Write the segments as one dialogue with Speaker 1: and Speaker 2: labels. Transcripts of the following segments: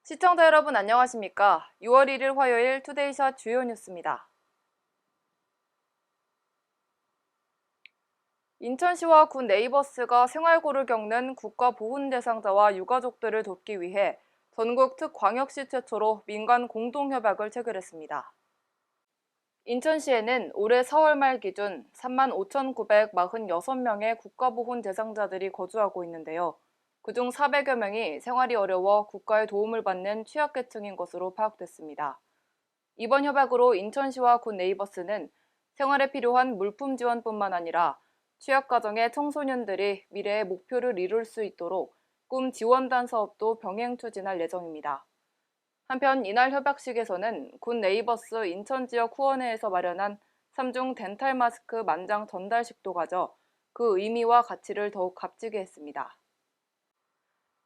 Speaker 1: 시청자 여러분 안녕하십니까? 6월 1일 화요일 투데이샷 주요 뉴스입니다. 인천시와 군 네이버스가 생활고를 겪는 국가보훈 대상자와 유가족들을 돕기 위해 전국 특광역시 최초로 민간 공동협약을 체결했습니다. 인천시에는 올해 4월 말 기준 35,946명의 국가보훈 대상자들이 거주하고 있는데요. 그중 400여 명이 생활이 어려워 국가의 도움을 받는 취약계층인 것으로 파악됐습니다. 이번 협약으로 인천시와 군 네이버스는 생활에 필요한 물품 지원뿐만 아니라 취약가정의 청소년들이 미래의 목표를 이룰 수 있도록 꿈 지원단 사업도 병행 추진할 예정입니다. 한편 이날 협약식에서는 군 네이버스 인천지역 후원회에서 마련한 3중 덴탈 마스크 만장 전달식도 가져 그 의미와 가치를 더욱 값지게 했습니다.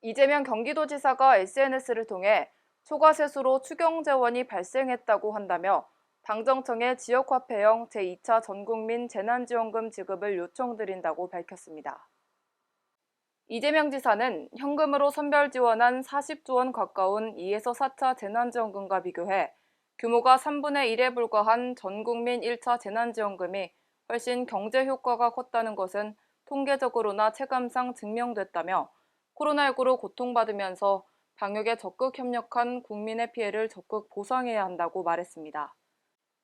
Speaker 1: 이재명 경기도지사가 SNS를 통해 초과 세수로 추경재원이 발생했다고 한다며 당정청에 지역화폐형 제2차 전국민 재난지원금 지급을 요청드린다고 밝혔습니다. 이재명 지사는 현금으로 선별 지원한 40조 원 가까운 2에서 4차 재난지원금과 비교해 규모가 3분의 1에 불과한 전국민 1차 재난지원금이 훨씬 경제 효과가 컸다는 것은 통계적으로나 체감상 증명됐다며 코로나19로 고통받으면서 방역에 적극 협력한 국민의 피해를 적극 보상해야 한다고 말했습니다.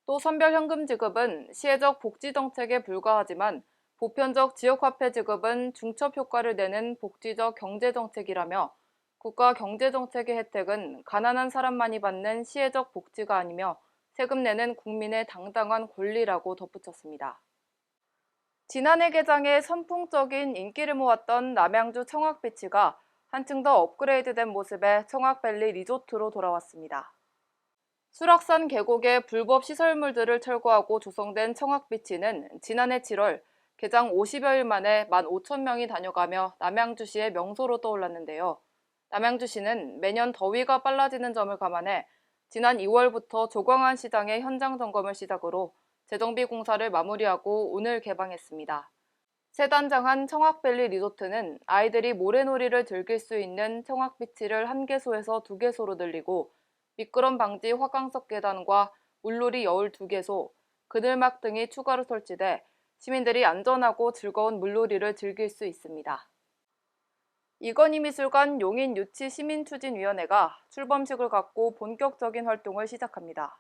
Speaker 1: 또 선별 현금 지급은 시혜적 복지 정책에 불과하지만 보편적 지역화폐 지급은 중첩 효과를 내는 복지적 경제정책이라며 국가 경제정책의 혜택은 가난한 사람만이 받는 시혜적 복지가 아니며 세금 내는 국민의 당당한 권리라고 덧붙였습니다. 지난해 개장에 선풍적인 인기를 모았던 남양주 청학비치가 한층 더 업그레이드된 모습의 청학밸리 리조트로 돌아왔습니다. 수락산 계곡의 불법 시설물들을 철거하고 조성된 청학비치는 지난해 7월 개장 50여일 만에 15,000명이 다녀가며 남양주시의 명소로 떠올랐는데요. 남양주시는 매년 더위가 빨라지는 점을 감안해 지난 2월부터 조광안 시장의 현장 점검을 시작으로 재정비 공사를 마무리하고 오늘 개방했습니다. 새 단장한 청학밸리 리조트는 아이들이 모래놀이를 즐길 수 있는 청학비치를 1개소에서 2개소로 늘리고 미끄럼 방지 화강석 계단과 물놀이 여울 2개소, 그늘막 등이 추가로 설치돼 시민들이 안전하고 즐거운 물놀이를 즐길 수 있습니다. 이건희 미술관 용인유치시민추진위원회가 출범식을 갖고 본격적인 활동을 시작합니다.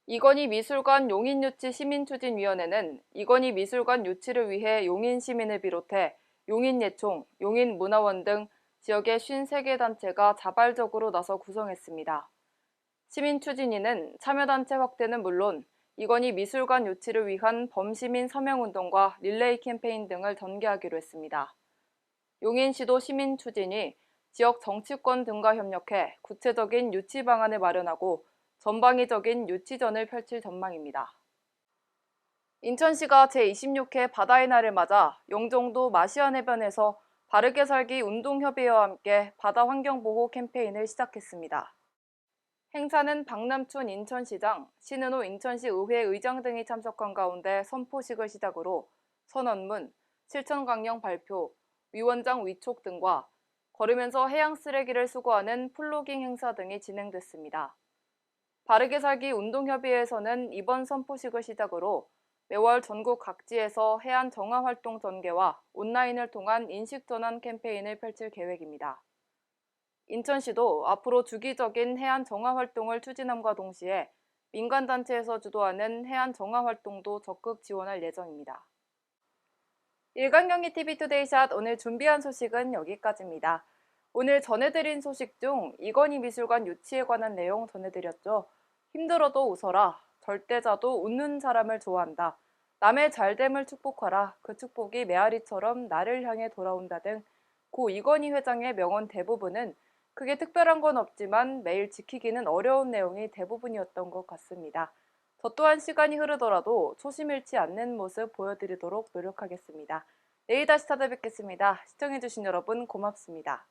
Speaker 1: 이건희 미술관 용인유치시민추진위원회는 이건희 미술관 유치를 위해 용인시민을 비롯해 용인예총, 용인문화원 등 지역의 53개 단체가 자발적으로 나서 구성했습니다. 시민추진위는 참여단체 확대는 물론 이건희 미술관 유치를 위한 범시민 서명운동과 릴레이 캠페인 등을 전개하기로 했습니다. 용인시도 시민추진이 지역 정치권 등과 협력해 구체적인 유치 방안을 마련하고 전방위적인 유치전을 펼칠 전망입니다. 인천시가 제26회 바다의 날을 맞아 영종도 마시안해변에서 바르게 살기 운동협의회와 함께 바다 환경보호 캠페인을 시작했습니다. 행사는 박남춘 인천시장, 신은호 인천시 의회 의장 등이 참석한 가운데 선포식을 시작으로 선언문, 실천강령 발표, 위원장 위촉 등과 걸으면서 해양 쓰레기를 수거하는 플로깅 행사 등이 진행됐습니다. 바르게 살기 운동협의회에서는 이번 선포식을 시작으로 매월 전국 각지에서 해안 정화 활동 전개와 온라인을 통한 인식 전환 캠페인을 펼칠 계획입니다. 인천시도 앞으로 주기적인 해안 정화 활동을 추진함과 동시에 민간단체에서 주도하는 해안 정화 활동도 적극 지원할 예정입니다. 일간경기TV 투데이샷 오늘 준비한 소식은 여기까지입니다. 오늘 전해드린 소식 중 이건희 미술관 유치에 관한 내용 전해드렸죠. 힘들어도 웃어라. 절대자도 웃는 사람을 좋아한다. 남의 잘됨을 축복하라. 그 축복이 메아리처럼 나를 향해 돌아온다 등 고 이건희 회장의 명언 대부분은 크게 특별한 건 없지만 매일 지키기는 어려운 내용이 대부분이었던 것 같습니다. 저 또한 시간이 흐르더라도 초심 잃지 않는 모습 보여드리도록 노력하겠습니다. 내일 다시 찾아뵙겠습니다. 시청해주신 여러분 고맙습니다.